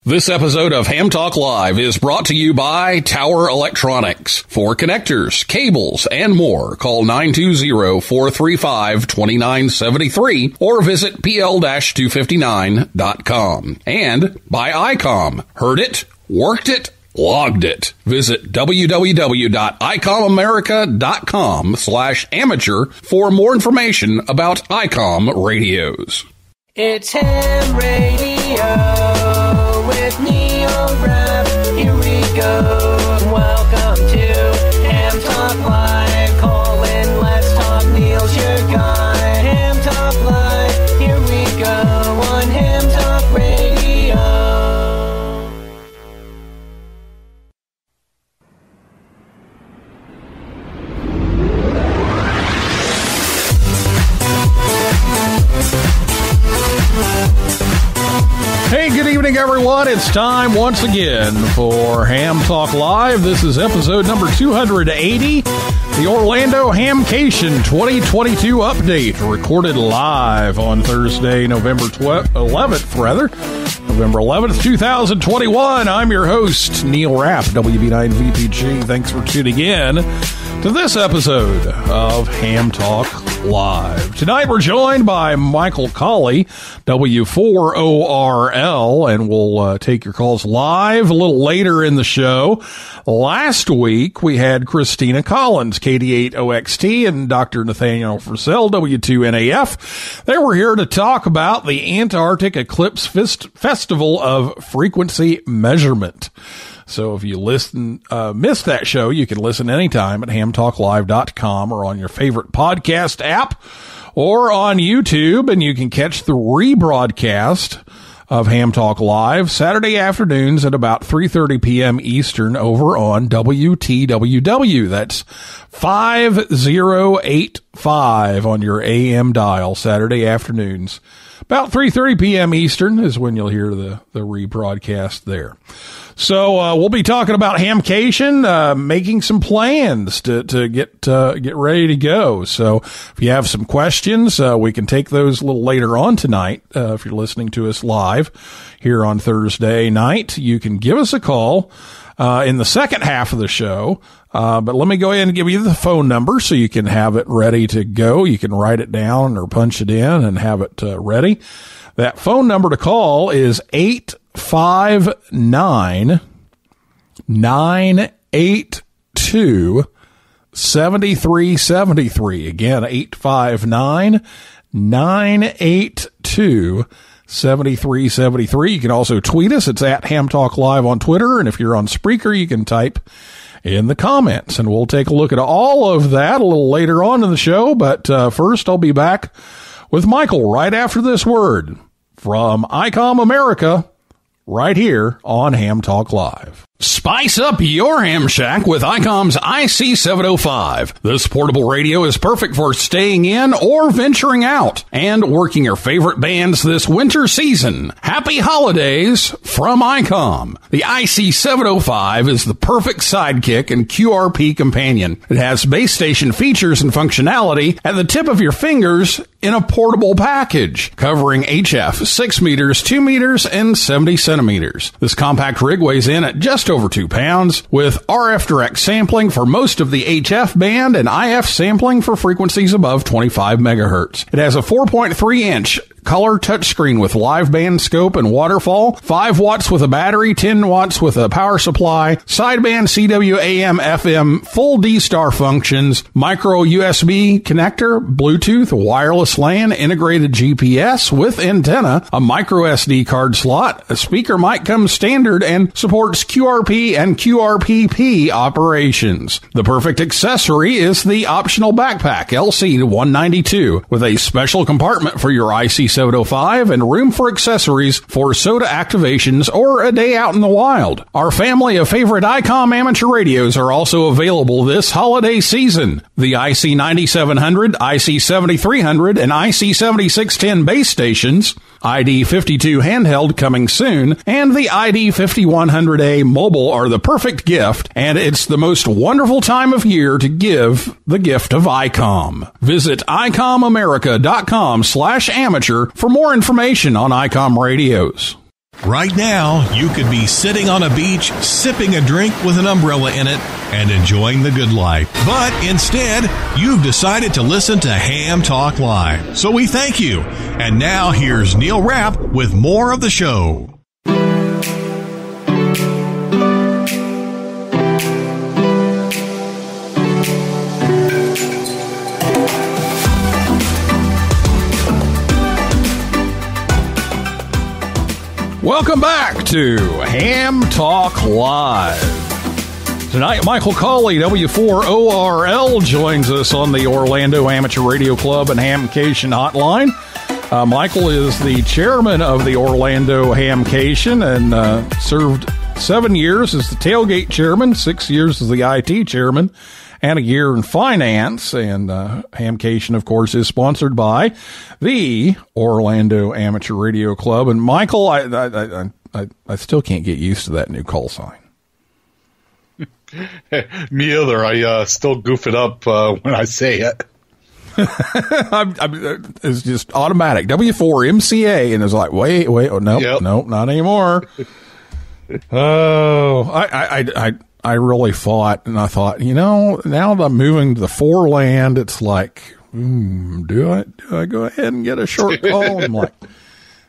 This episode of Ham Talk Live is brought to you by Tower Electronics. For connectors, cables, and more, call 920-435-2973 or visit pl-259.com. And by ICOM. Heard it, worked it, logged it. Visit www.icomamerica.com/amateur for more information about ICOM radios. It's Ham Radio with Neil Rapp. Here we go. Welcome to Ham Talk Live. Call in, let's talk. Neil's your guy. Ham Talk Live. Here we go on Ham Talk Radio. Hey, good evening, everyone. It's time once again for Ham Talk Live. This is episode number 280, the Orlando Hamcation 2022 update, recorded live on Thursday, November 11th, 2021. I'm your host, Neil Rapp, WB9VPG. Thanks for tuning in to this episode of Ham Talk Live. Tonight we're joined by Michael Colley, W4ORL, and we'll take your calls live a little later in the show. Last week we had Christina Collins, KD8OXT, and Dr. Nathaniel Frisell, W2NAF. They were here to talk about the Antarctic Eclipse Festival of Frequency Measurement. So if you missed that show, you can listen anytime at hamtalklive.com or on your favorite podcast app or on YouTube, and you can catch the rebroadcast of Ham Talk Live Saturday afternoons at about 3:30 p.m. Eastern over on WTWW. That's 5085 on your AM dial Saturday afternoons. About 3:30 p.m. Eastern is when you'll hear the rebroadcast there. So we'll be talking about Hamcation, making some plans to get ready to go. So if you have some questions, we can take those a little later on tonight. If you're listening to us live here on Thursday night, you can give us a call in the second half of the show. But let me go ahead and give you the phone number so you can have it ready to go. You can write it down or punch it in and have it ready. That phone number to call is 859-982-7373. Again, 859-982-7373. You can also tweet us. It's at Ham Talk Live on Twitter. And if you're on Spreaker, you can type in the comments. And we'll take a look at all of that a little later on in the show. But first, I'll be back with Michael right after this word from ICOM America, right here on Ham Talk Live. Spice up your ham shack with ICOM's IC705. This portable radio is perfect for staying in or venturing out and working your favorite bands this winter season. Happy holidays from ICOM. The IC705 is the perfect sidekick and QRP companion. It has base station features and functionality at the tip of your fingers in a portable package, covering HF 6 meters, 2 meters, and 70 centimeters. This compact rig weighs in at just over 2 pounds, with RF direct sampling for most of the HF band and IF sampling for frequencies above 25 megahertz. It has a 4.3-inch color touchscreen with live band scope and waterfall, 5 watts with a battery, 10 watts with a power supply, sideband CW AM FM, full D-Star functions, micro USB connector, Bluetooth, wireless LAN, integrated GPS with antenna, a micro SD card slot, a speaker mic comes standard, and supports QRP and QRPP operations. The perfect accessory is the optional backpack LC192 with a special compartment for your IC705 and room for accessories for SOTA activations or a day out in the wild. Our family of favorite ICOM amateur radios are also available this holiday season. The IC9700, IC7300, and IC7610 base stations, ID52 handheld coming soon, and the ID5100A mobile are the perfect gift, and it's the most wonderful time of year to give the gift of ICOM. Visit ICOMAmerica.com/amateur for more information on ICOM radios. Right now, you could be sitting on a beach, sipping a drink with an umbrella in it, and enjoying the good life. But instead, you've decided to listen to Ham Talk Live. So we thank you. And now here's Neil Rapp with more of the show. Welcome back to Ham Talk Live. Tonight, Michael Cawley, W4ORL, joins us on the Orlando Amateur Radio Club and Hamcation Hotline. Michael is the chairman of the Orlando Hamcation and served 7 years as the tailgate chairman, 6 years as the IT chairman, and a year in finance. And Hamcation, of course, is sponsored by the Orlando Amateur Radio Club. And Michael, I still can't get used to that new call sign. Me either. I still goof it up when I say it. It's just automatic. W4MCA, and it's like, wait, oh, no, not anymore. Oh, I really thought, and I thought, now that I'm moving to the foreland, it's like, do I go ahead and get a short call? I'm like,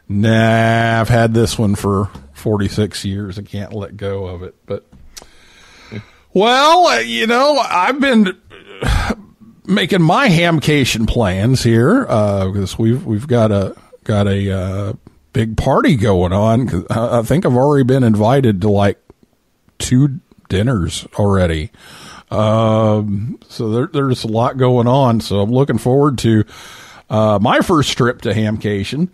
nah, I've had this one for 46 years. I can't let go of it. But, well, I've been making my hamcation plans here, because we've got a big party going on. 'Cause I think I've already been invited to like 2 dinners already. So there's a lot going on. So I'm looking forward to my first trip to Hamcation.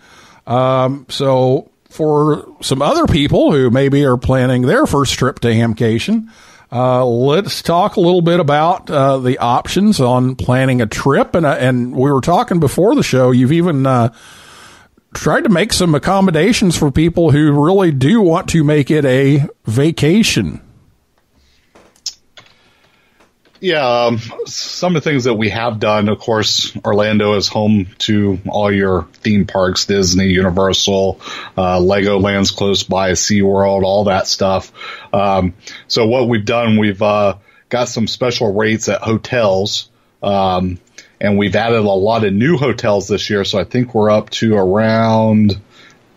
So for some other people who maybe are planning their first trip to Hamcation, let's talk a little bit about the options on planning a trip. And we were talking before the show, you've even tried to make some accommodations for people who really do want to make it a vacation. Yeah, some of the things that we have done, of course, Orlando is home to all your theme parks, Disney, Universal, Legoland's close by, SeaWorld, all that stuff. So what we've done, we've got some special rates at hotels, and we've added a lot of new hotels this year. So I think we're up to around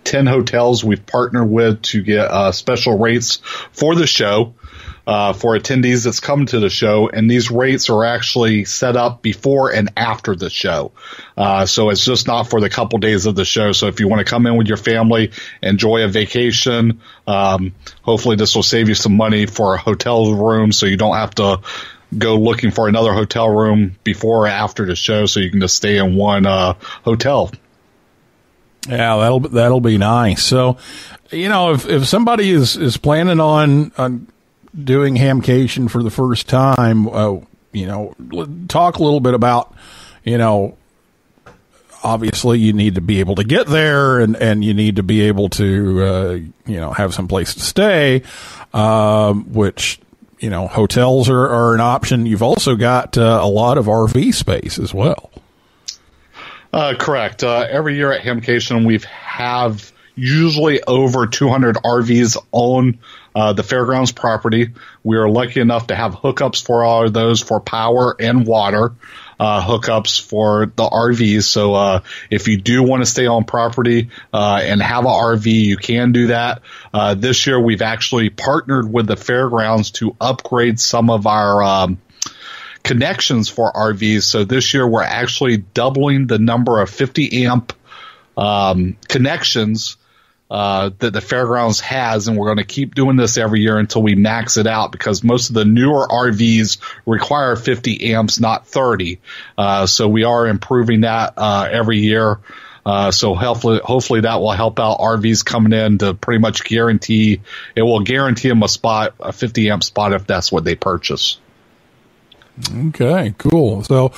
10 hotels we've partnered with to get special rates for the show. For attendees that's come to the show, and these rates are actually set up before and after the show. So it's just not for the couple days of the show. So if you want to come in with your family, enjoy a vacation, hopefully this will save you some money for a hotel room so you don't have to go looking for another hotel room before or after the show, so you can just stay in one hotel. Yeah, that'll be nice. So, if somebody is planning on doing Hamcation for the first time, talk a little bit about, obviously you need to be able to get there and you need to be able to, have some place to stay, which, hotels are an option. You've also got a lot of RV space as well. Correct. Every year at Hamcation, we have usually over 200 RVs on the fairgrounds property. We are lucky enough to have hookups for all of those for power and water, hookups for the RVs. So if you do want to stay on property and have an RV, you can do that. This year we've actually partnered with the fairgrounds to upgrade some of our connections for RVs. So this year we're actually doubling the number of 50 amp connections that the fairgrounds has, and we're going to keep doing this every year until we max it out, because most of the newer RVs require 50 amps, not 30. So we are improving that every year. So hopefully that will help out RVs coming in to pretty much guarantee them a 50 amp spot if that's what they purchase. Okay, cool. So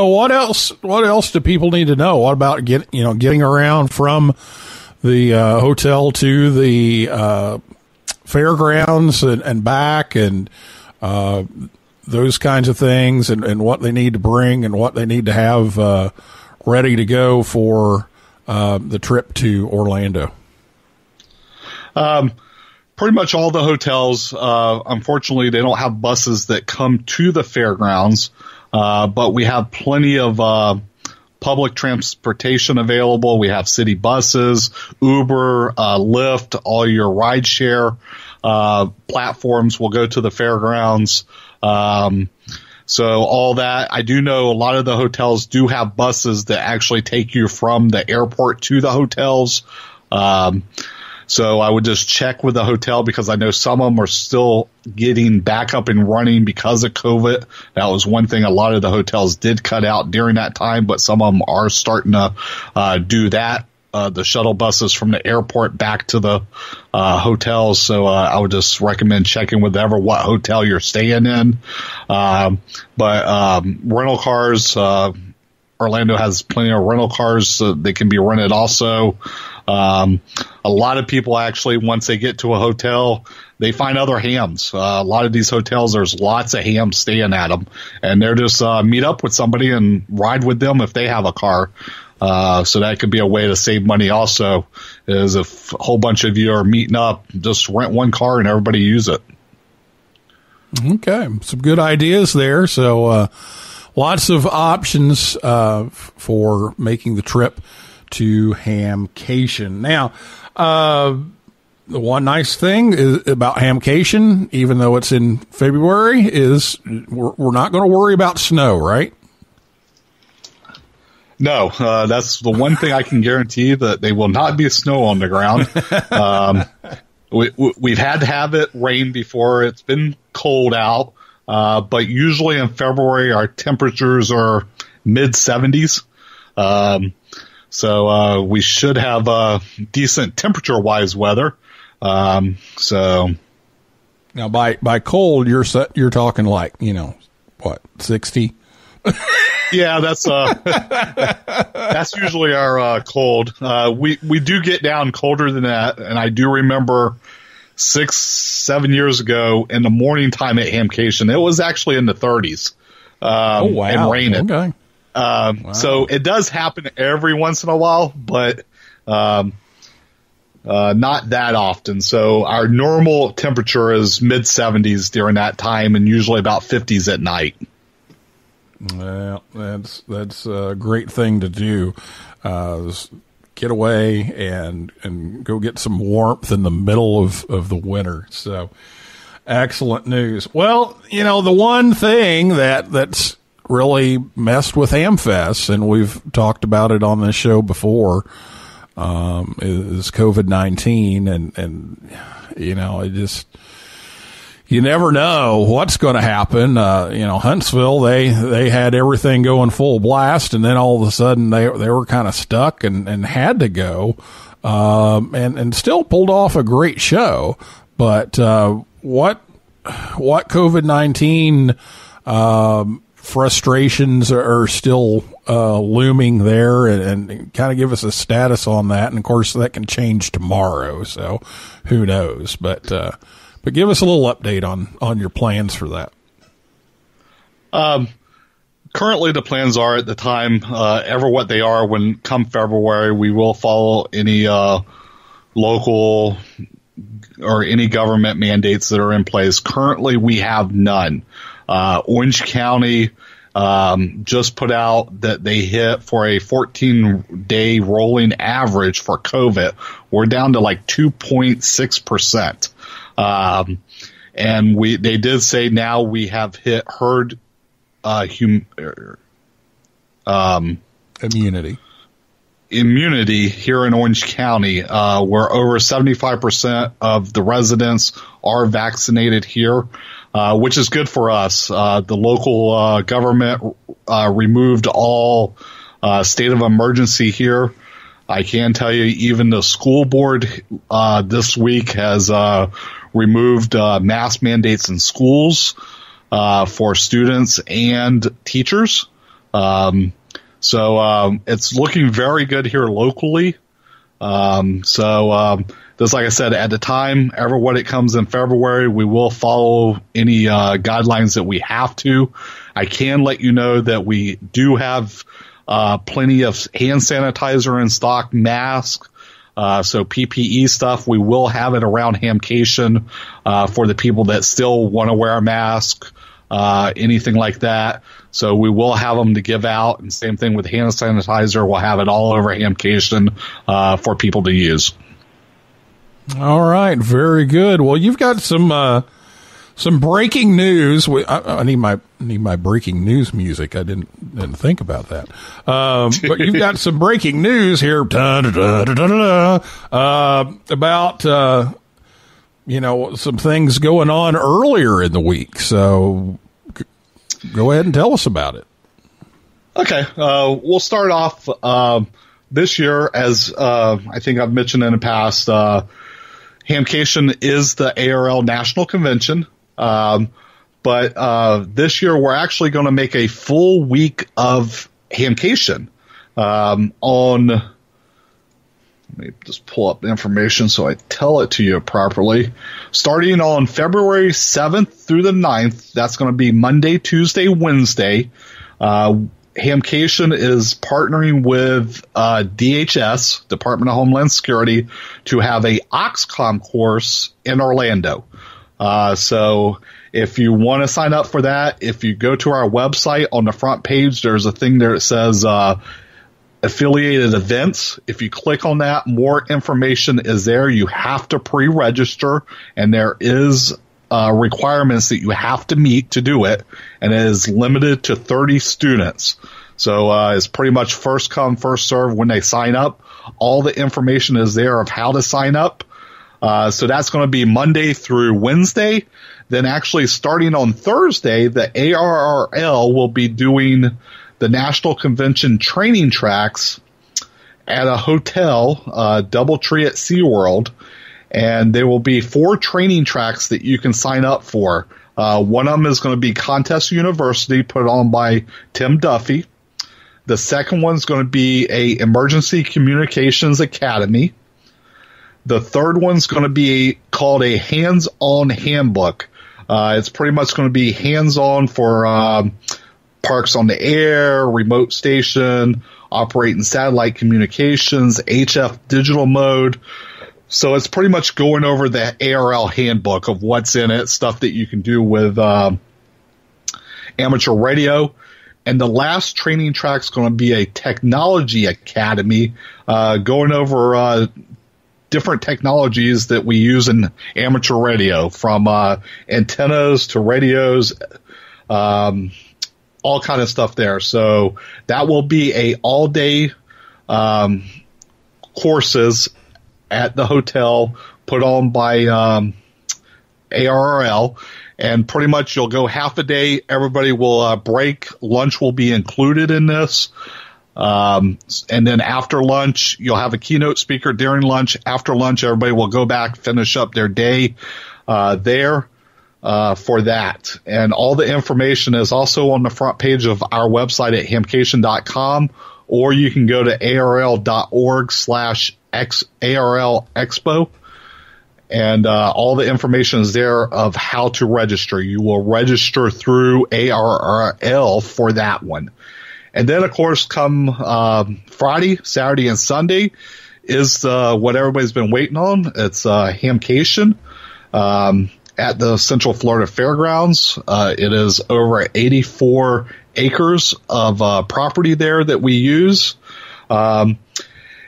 what else do people need to know? What about getting around from the hotel to the fairgrounds and back, and those kinds of things, and what they need to bring and what they need to have ready to go for the trip to Orlando? Pretty much all the hotels, unfortunately, they don't have buses that come to the fairgrounds, but we have plenty of public transportation available. We have city buses, Uber, Lyft, all your rideshare platforms will go to the fairgrounds. So all that, I do know a lot of the hotels do have buses that actually take you from the airport to the hotels. So I would just check with the hotel because I know some of them are still getting back up and running because of COVID. That was one thing a lot of the hotels did cut out during that time, but some of them are starting to do that. The shuttle buses from the airport back to the hotels. So I would just recommend checking with what hotel you're staying in. But rental cars, Orlando has plenty of rental cars, so they can be rented also. A lot of people actually, once they get to a hotel, they find other hams. A lot of these hotels, there's lots of hams staying at them, and they're just meet up with somebody and ride with them if they have a car. So that could be a way to save money also, is if a whole bunch of you are meeting up, just rent one car and everybody use it. Okay, some good ideas there. So lots of options for making the trip to Hamcation. Now, the one nice thing is about Hamcation, even though it's in February, is we're not going to worry about snow, right? No, that's the one thing I can guarantee, that they will not be snow on the ground. We've had to have it rain before. It's been cold out, but usually in February our temperatures are mid-70s. So we should have decent temperature-wise weather. So now by cold, you're talking like, what, 60? Yeah, that's usually our cold. We do get down colder than that, and I do remember 6-7 years ago in the morning time at Hamcation, it was actually in the 30s. Oh wow! And raining. Okay. Wow. So it does happen every once in a while, but not that often. So our normal temperature is mid-70s during that time, and usually about 50s at night. Well, that's a great thing to do. Get away and go get some warmth in the middle of the winter. So excellent news. Well, the one thing that's really messed with HamFest, and we've talked about it on this show before, is COVID-19, and it just, you never know what's going to happen. Huntsville, they had everything going full blast, and then all of a sudden they were kind of stuck and had to go, and still pulled off a great show. But what COVID-19 frustrations are still looming there, and kind of give us a status on that. And of course that can change tomorrow, so who knows, but give us a little update on your plans for that. Currently the plans are, at the time, ever what they are, when come February, we will follow any local or any government mandates that are in place. Currently we have none. Orange County just put out that they hit, for a 14-day rolling average for COVID, we're down to like 2.6%. And they did say now we have hit herd immunity here in Orange County, where over 75% of the residents are vaccinated here, which is good for us. The local government removed all state of emergency here. I can tell you, even the school board this week has removed mask mandates in schools for students and teachers. So it's looking very good here locally. Just like I said, at the time, when it comes in February, we will follow any guidelines that we have to. I can let you know that we do have plenty of hand sanitizer in stock, masks, So PPE stuff, we will have it around Hamcation for the people that still want to wear a mask, anything like that. So we will have them to give out, and same thing with hand sanitizer. We'll have it all over Hamcation for people to use. All right, very good. Well, you've got some breaking news. I need my breaking news music. I didn't think about that. But you've got some breaking news here about some things going on earlier in the week. So go ahead and tell us about it. Okay, we'll start off this year, as I think I've mentioned in the past. Hamcation is the ARL National Convention. But this year we're actually going to make a full week of Hamcation on. Let me just pull up the information so I tell it to you properly. Starting on February 7th through the 9th, that's going to be Monday, Tuesday, Wednesday. Hamcation is partnering with DHS, Department of Homeland Security, to have a OXCOM course in Orlando. So if you want to sign up for that, if you go to our website, on the front page, there's a thing there that says affiliated events. If you click on that, more information is there. You have to pre-register, and there is requirements that you have to meet to do it, and it is limited to 30 students. So it's pretty much first come, first serve when they sign up. All the information is there of how to sign up. So that's going to be Monday through Wednesday. Then actually starting on Thursday, the ARRL will be doing the National Convention training tracks at a hotel, Doubletree at SeaWorld. And there will be 4 training tracks that you can sign up for. One of them is going to be Contest University, put on by Tim Duffy. The second one's going to be a Emergency Communications Academy. The third one's going to be called a hands-on handbook. It's pretty much going to be hands-on for parks on the air, remote station, operating satellite communications, HF digital mode. So it's pretty much going over the ARL handbook of what's in it, stuff that you can do with amateur radio. And the last training track is going to be a technology academy, going over different technologies that we use in amateur radio, from antennas to radios, all kind of stuff there. So that will be a all-day courses at the hotel put on by ARRL. And pretty much you'll go half a day. Everybody will break. Lunch will be included in this. And then after lunch, you'll have a keynote speaker during lunch. After lunch, everybody will go back, finish up their day there for that. And all the information is also on the front page of our website at hamcation.com, or you can go to arl.org/ARL Expo. And all the information is there of how to register. You will register through ARRL for that one. And then, of course, come Friday, Saturday, and Sunday is what everybody's been waiting on. It's Hamcation at the Central Florida Fairgrounds. It is over 84 acres of property there that we use.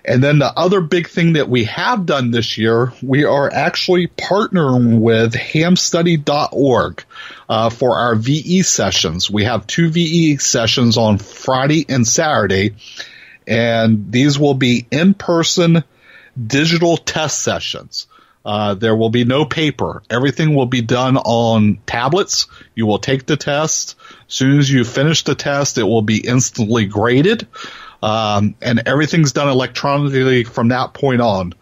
And then the other big thing that we have done this year, we are actually partnering with hamstudy.org for our VE sessions. We have 2 VE sessions on Friday and Saturday, and these will be in-person digital test sessions. There will be no paper. Everything will be done on tablets. You will take the test. As soon as you finish the test, it will be instantly graded. And everything's done electronically from that point on.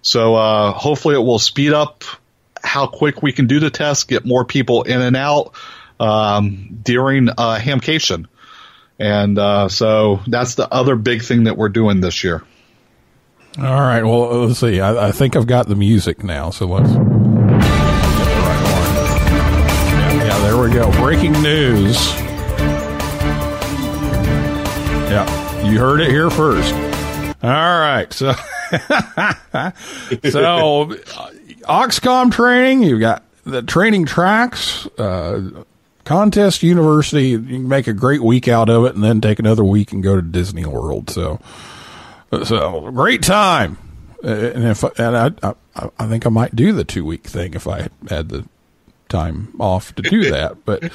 So hopefully it will speed up how quick we can do the test, get more people in and out during Hamcation. And so that's the other big thing that we're doing this year. All right. Well, let's see. I think I've got the music now, so let's get the right one. Yeah, there we go. Breaking news. Yeah, you heard it here first. All right. So So, Oxcom training, you've got the training tracks, Contest University. You can make a great week out of it and then take another week and go to Disney World. So great time. And I think I might do the 2-week thing if I had the time off to do that. But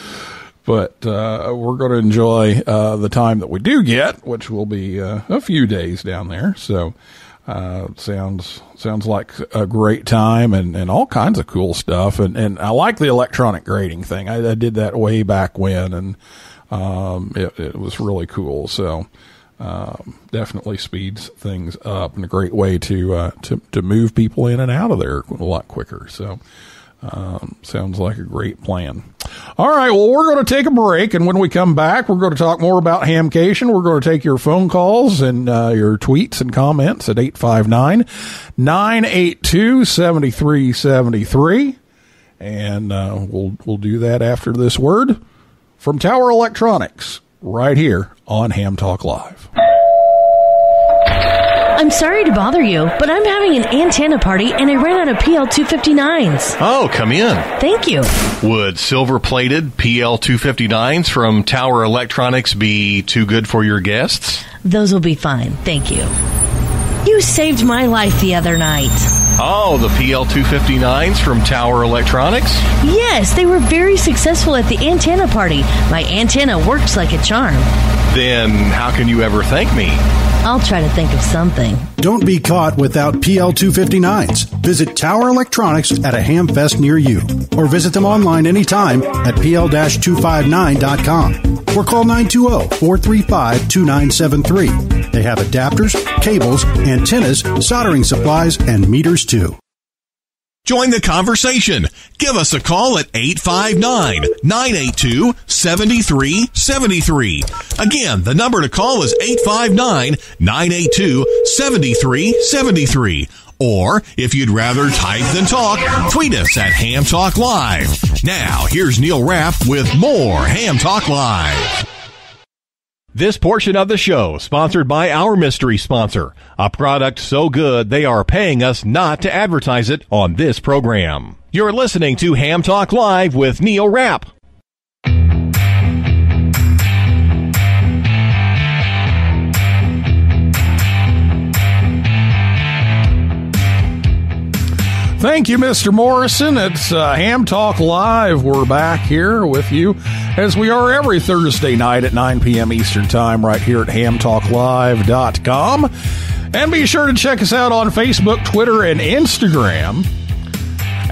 we're going to enjoy the time that we do get, which will be a few days down there. So sounds like a great time and all kinds of cool stuff. And I like the electronic grading thing. I did that way back when, and it was really cool. So definitely speeds things up and a great way to move people in and out of there a lot quicker. So sounds like a great plan. All right, well, we're going to take a break, and when we come back, we're going to talk more about Hamcation. We're going to take your phone calls and your tweets and comments at 859-982-7373, and we'll do that after this word from Tower Electronics right here on Ham Talk Live. I'm sorry to bother you, but I'm having an antenna party and I ran out of PL259s. Oh, come in. Thank you. Would silver-plated PL259s from Tower Electronics be too good for your guests? Those will be fine. Thank you. You saved my life the other night. Oh, the PL259s from Tower Electronics? Yes, they were very successful at the antenna party. My antenna works like a charm. Then how can you ever thank me? I'll try to think of something. Don't be caught without PL259s. Visit Tower Electronics at a ham fest near you, or visit them online anytime at pl-259.com or call 920-435-2973. They have adapters, cables, antennas, soldering supplies, and meters too. Join the conversation. Give us a call at 859-982-7373. Again, the number to call is 859-982-7373. Or, if you'd rather type than talk, tweet us at Ham Talk Live. Now, here's Neil Rapp with more Ham Talk Live. This portion of the show sponsored by our mystery sponsor, a product so good they are paying us not to advertise it on this program. You're listening to Ham Talk Live with Neil Rapp. Thank you, Mr. Morrison. It's Ham Talk Live. We're back here with you as we are every Thursday night at 9 p.m. Eastern Time right here at hamtalklive.com. And be sure to check us out on Facebook, Twitter, and Instagram.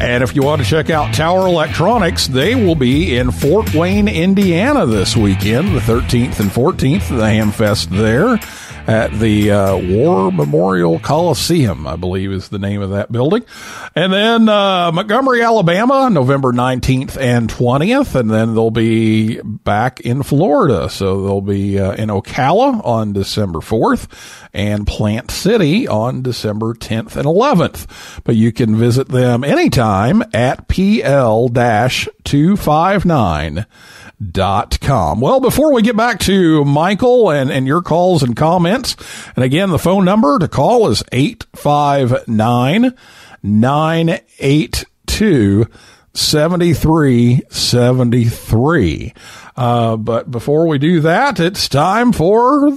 And if you want to check out Tower Electronics, they will be in Fort Wayne, Indiana this weekend, the 13th and 14th, the Ham Fest there at the War Memorial Coliseum, I believe is the name of that building. And then Montgomery, Alabama, November 19th and 20th. And then they'll be back in Florida. So they'll be in Ocala on December 4th and Plant City on December 10th and 11th. But you can visit them anytime at PL-259.com. Well, before we get back to Michael and your calls and comments, and again, the phone number to call is 859-982-7373. But before we do that, it's time for,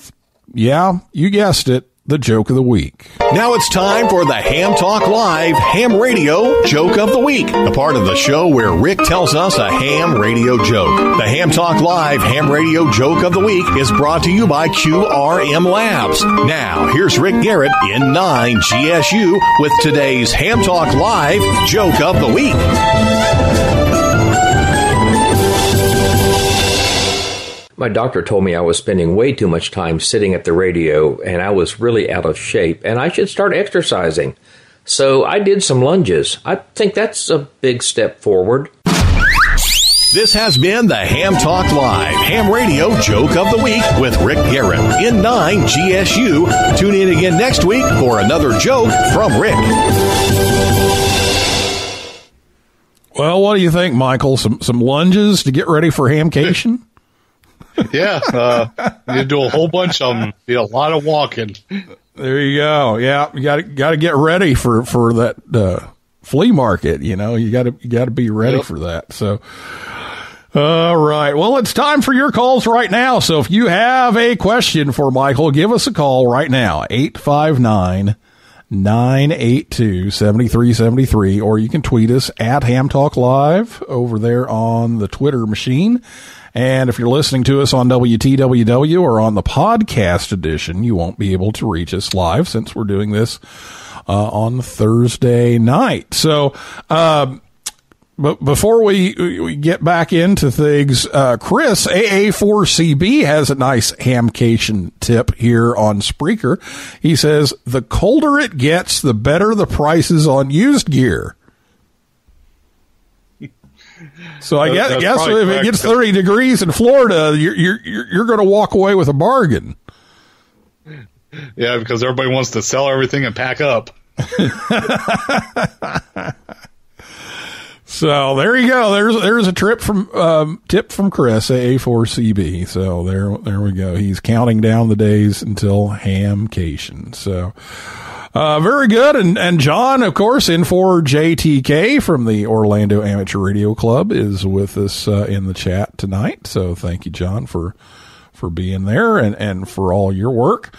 yeah, you guessed it, the joke of the week. Now it's time for the Ham Talk Live Ham Radio Joke of the Week, the part of the show where Rick tells us a ham radio joke. The Ham Talk Live Ham Radio Joke of the Week is brought to you by QRM Labs. Now, here's Rick Garrett in 9 GSU with today's Ham Talk Live Joke of the Week. My doctor told me I was spending way too much time sitting at the radio and I was really out of shape and I should start exercising. So I did some lunges. I think that's a big step forward. This has been the Ham Talk Live Ham Radio Joke of the Week with Rick Garrett in 9 GSU. Tune in again next week for another joke from Rick. Well, what do you think, Michael? Some lunges to get ready for Hamcation? Yeah, you do a whole bunch of them. Be a lot of walking. There you go. Yeah, you got to get ready for that flea market. You know, you got to be ready for that. So, all right. Well, it's time for your calls right now. So if you have a question for Michael, give us a call right now. 859-982-7373, or you can tweet us at Ham Talk Live over there on the Twitter machine. And if you're listening to us on WTWW or on the podcast edition, you won't be able to reach us live since we're doing this on Thursday night. So, but before we get back into things, Chris, AA4CB has a nice hamcation tip here on Spreaker. He says, the colder it gets, the better the prices on used gear. So I guess if it gets 30 degrees in Florida, you're going to walk away with a bargain. Yeah, because everybody wants to sell everything and pack up. So there you go. There's a tip from Chris, AA4CB. So there we go. He's counting down the days until hamcation. So very good. And John, of course, in for JTK from the Orlando Amateur Radio Club, is with us in the chat tonight. So thank you, John, for being there and for all your work.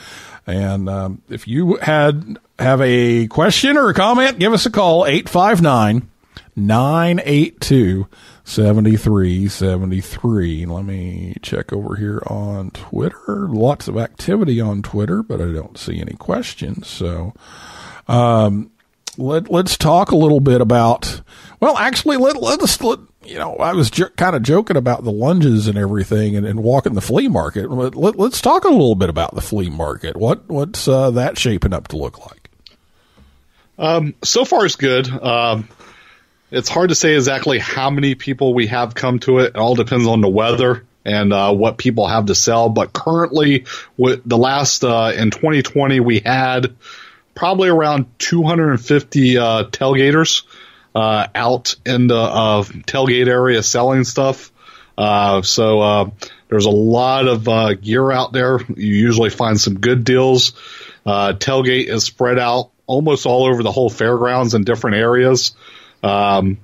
And if you have a question or a comment, give us a call, 859-982-7373. Let me check over here on Twitter. Lots of activity on Twitter, but I don't see any questions. So let's talk a little bit about, well, actually, let's I was kind of joking about the lunges and everything and walking the flea market. Let's talk a little bit about the flea market. What's that shaping up to look like? So far, it's good. It's hard to say exactly how many people we have come to it. It all depends on the weather and what people have to sell. But currently, with the last in 2020, we had probably around 250 tailgaters out in the tailgate area selling stuff. So there's a lot of gear out there. You usually find some good deals. Tailgate is spread out almost all over the whole fairgrounds in different areas. Bring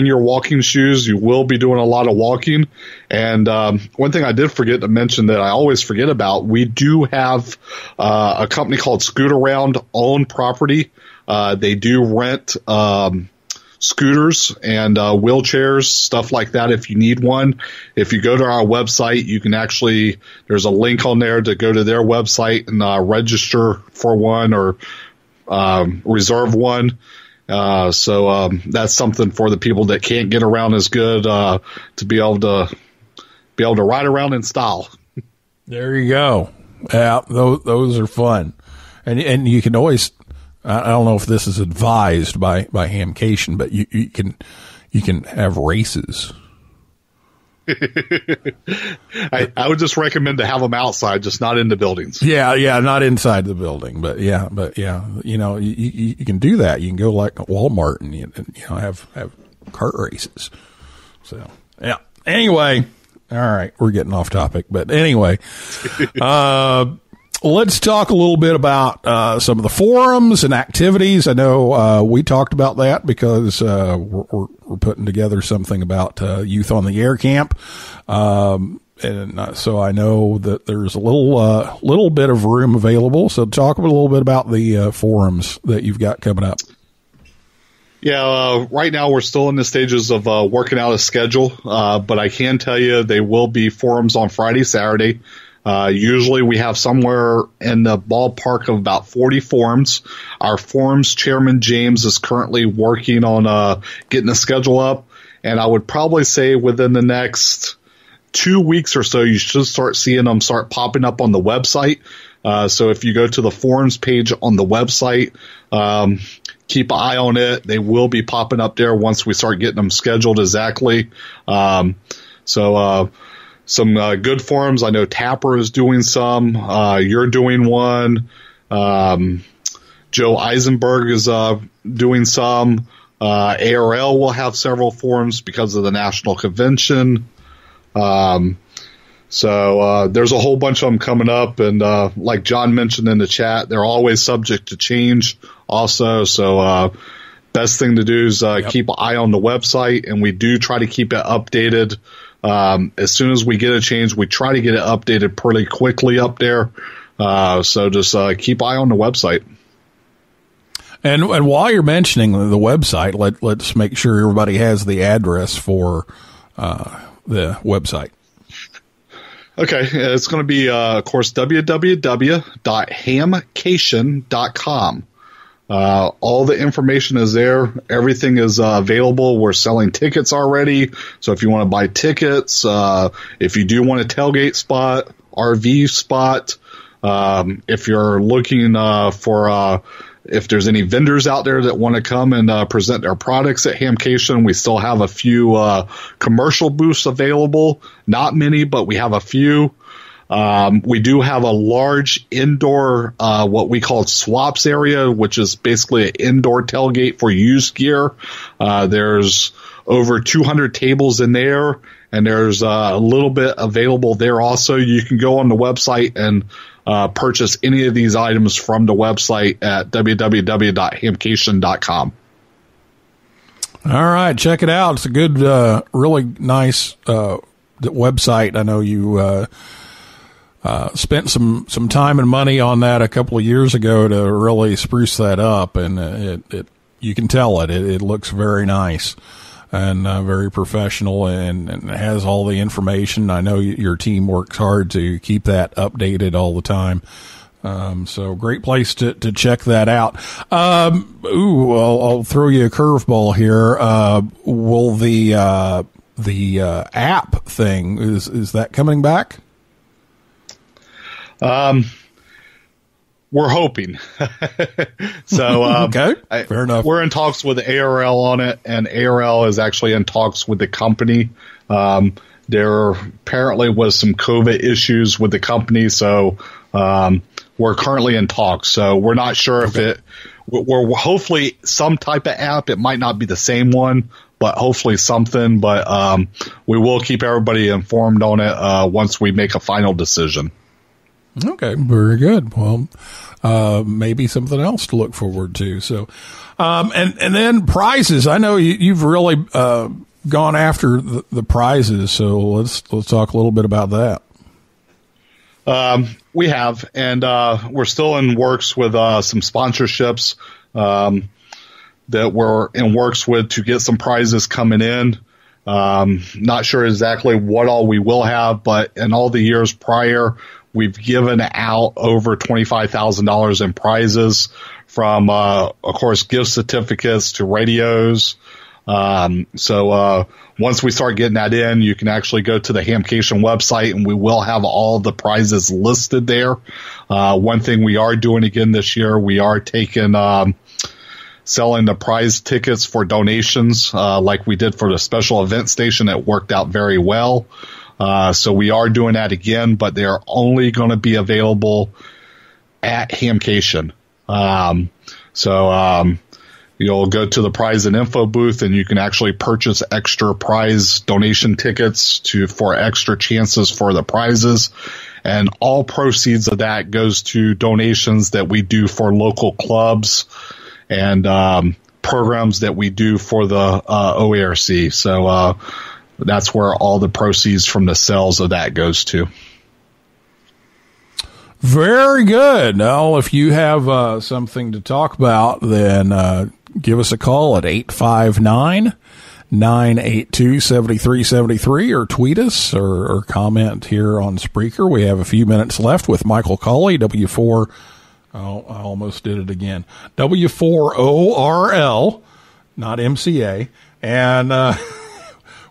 your walking shoes. You will be doing a lot of walking. And one thing I did forget to mention that I always forget about, we do have a company called Scootaround on property. They do rent scooters and wheelchairs, stuff like that if you need one. If you go to our website, you can actually, there's a link on there to go to their website and register for one or reserve one. So that's something for the people that can't get around as good to be able to ride around in style. There you go. Yeah, those are fun, and you can always. I don't know if this is advised by Hamcation, but you can have races. I would just recommend to have them outside, just not in the buildings. Yeah, not inside the building, but yeah, you can do that. You can go like Walmart and have kart races. So yeah. Anyway, all right, we're getting off topic, but anyway, let's talk a little bit about some of the forums and activities. I know we talked about that because we're putting together something about Youth on the Air Camp, and so I know that there's a little bit of room available. So talk a little bit about the forums that you've got coming up. Yeah, right now we're still in the stages of working out a schedule, but I can tell you they will be forums on Friday, Saturday. Usually we have somewhere in the ballpark of about 40 forums. Our forums chairman, James, is currently working on getting the schedule up. And I would probably say within the next 2 weeks or so, you should start seeing them start popping up on the website. So if you go to the forums page on the website, keep an eye on it. They will be popping up there once we start getting them scheduled exactly. Some good forums. I know Tapper is doing some. You're doing one. Joe Eisenberg is doing some. ARL will have several forums because of the national convention. So there's a whole bunch of them coming up, and like John mentioned in the chat, they're always subject to change also. So best thing to do is keep an eye on the website, and we do try to keep it updated. As soon as we get a change, we try to get it updated pretty quickly up there. So just keep an eye on the website. And while you're mentioning the website, let's make sure everybody has the address for the website. Okay, it's going to be, of course, www.hamcation.com. All the information is there. Everything is available. We're selling tickets already. So if you want to buy tickets, if you do want a tailgate spot, RV spot, if you're looking for if there's any vendors out there that want to come and present their products at Hamcation, we still have a few commercial booths available. Not many, but we have a few. We do have a large indoor, what we call swaps area, which is basically an indoor tailgate for used gear. There's over 200 tables in there, and there's a little bit available there also. You can go on the website and purchase any of these items from the website at www.hamcation.com. All right, check it out. It's a good, really nice website. I know you spent some time and money on that a couple of years ago to really spruce that up, and it you can tell it looks very nice and very professional, and has all the information. I know your team works hard to keep that updated all the time. So great place to check that out. I'll throw you a curveball here. Will the app thing, is that coming back? We're hoping. So, okay, fair enough. We're in talks with ARL on it, and ARL is actually in talks with the company. There apparently was some COVID issues with the company, so we're currently in talks. So we're not sure if we're hopefully some type of app. It might not be the same one, but hopefully something. But we will keep everybody informed on it once we make a final decision. Okay, very good. Well, maybe something else to look forward to. So, and then prizes. I know you've really gone after the prizes. So let's talk a little bit about that. We have, and we're still in works with some sponsorships that we're in works with to get some prizes coming in. Not sure exactly what all we will have, but in all the years prior, we've given out over $25,000 in prizes from, of course, gift certificates to radios. So once we start getting that in, you can actually go to the Hamcation website, and we will have all the prizes listed there. One thing we are doing again this year, we are taking selling the prize tickets for donations like we did for the special event station. It worked out very well. So we are doing that again, but they're only going to be available at Hamcation. You'll go to the prize and info booth, and you can actually purchase extra prize donation tickets for extra chances for the prizes. And all proceeds of that goes to donations that we do for local clubs and programs that we do for the OARC. So that's where all the proceeds from the sales of that goes to. Very good. Now, if you have something to talk about, then give us a call at 859-982-7373 or tweet us or comment here on Spreaker. We have a few minutes left with Michael Cawley, W4. Oh, I almost did it again. W4ORL, not MCA. And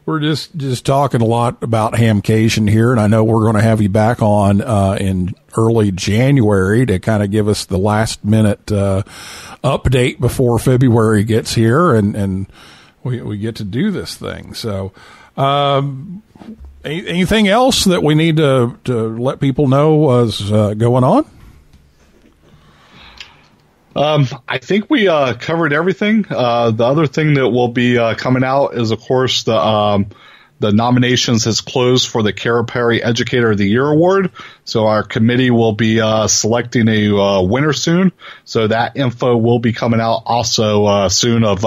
we're just talking a lot about Hamcation here, and I know we're going to have you back on in early January to kind of give us the last minute update before February gets here, and we get to do this thing. So, anything else that we need to let people know was going on? I think we covered everything. The other thing that will be coming out is, of course, the the nominations has closed for the Calipari Educator of the Year Award. So our committee will be selecting a winner soon. So that info will be coming out also soon of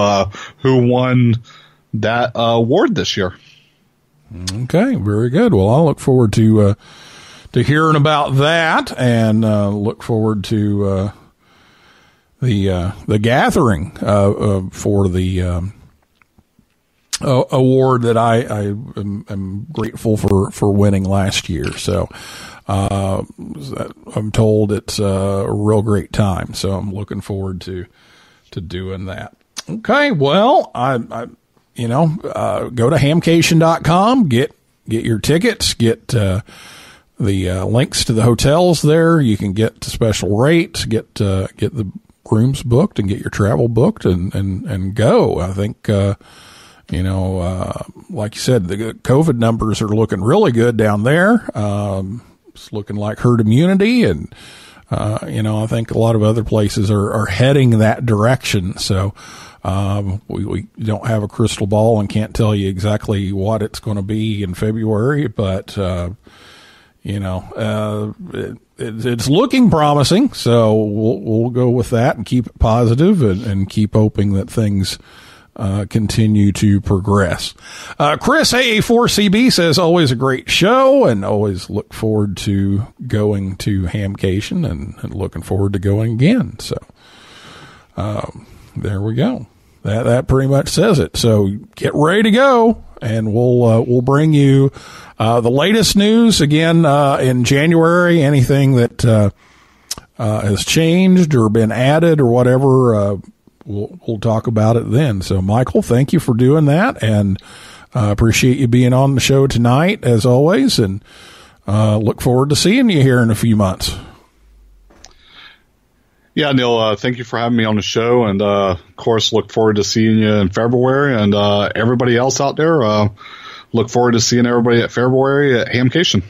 who won that award this year. Okay, very good. Well, I'll look forward to hearing about that, and look forward to the gathering for the award that I am grateful for winning last year. So I'm told it's a real great time. So I'm looking forward to doing that. Okay, well, I go to hamcation.com, get your tickets, get the links to the hotels there. You can get special rates, get the rooms booked, and get your travel booked, and go. I think, like you said, the COVID numbers are looking really good down there. It's looking like herd immunity, and I think a lot of other places are heading that direction. So we don't have a crystal ball and can't tell you exactly what it's going to be in February, but it's looking promising. So we'll go with that and keep it positive and keep hoping that things continue to progress. Chris AA4CB says, always a great show, and always look forward to going to Hamcation and looking forward to going again. So there we go. That pretty much says it. So get ready to go, and we'll bring you the latest news again in January. Anything that has changed or been added or whatever, we'll talk about it then. So, Michael, thank you for doing that, and appreciate you being on the show tonight, as always, and look forward to seeing you here in a few months. Yeah, Neil, thank you for having me on the show, and of course, look forward to seeing you in February, and everybody else out there, look forward to seeing everybody at February at Hamcation.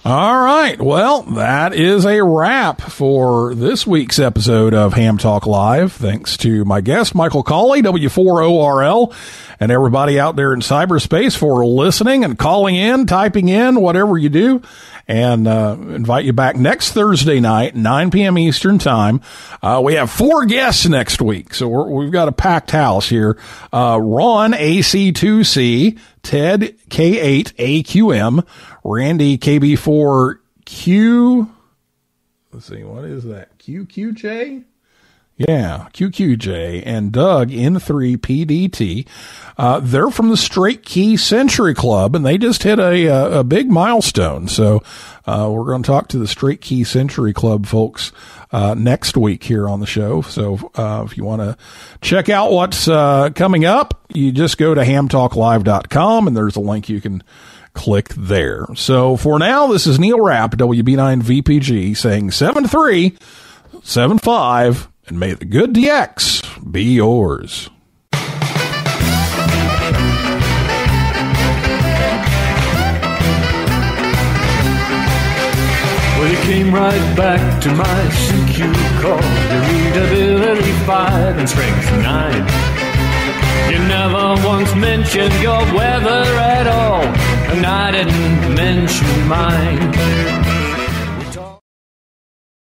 All right. Well, that is a wrap for this week's episode of Ham Talk Live. Thanks to my guest, Michael Cawley, W4ORL, and everybody out there in cyberspace for listening and calling in, typing in, whatever you do. And invite you back next Thursday night, 9 p.m. Eastern Time. We have 4 guests next week, so we've got a packed house here. Ron, AC2C, Ted, K8AQM, Randy, KB4Q. Let's see, what is that? QQJ? Yeah, QQJ, and Doug, N3PDT. They're from the Straight Key Century Club, and they just hit a big milestone. So we're going to talk to the Straight Key Century Club folks next week here on the show. So if you want to check out what's coming up, you just go to hamtalklive.com, and there's a link you can click there. So for now, this is Neil Rapp, WB9VPG, saying 7375, and may the good DX be yours. Well, you came right back to my CQ call. Your readability 5 and strength 9. You never once mentioned your weather at all, and I didn't mention mine.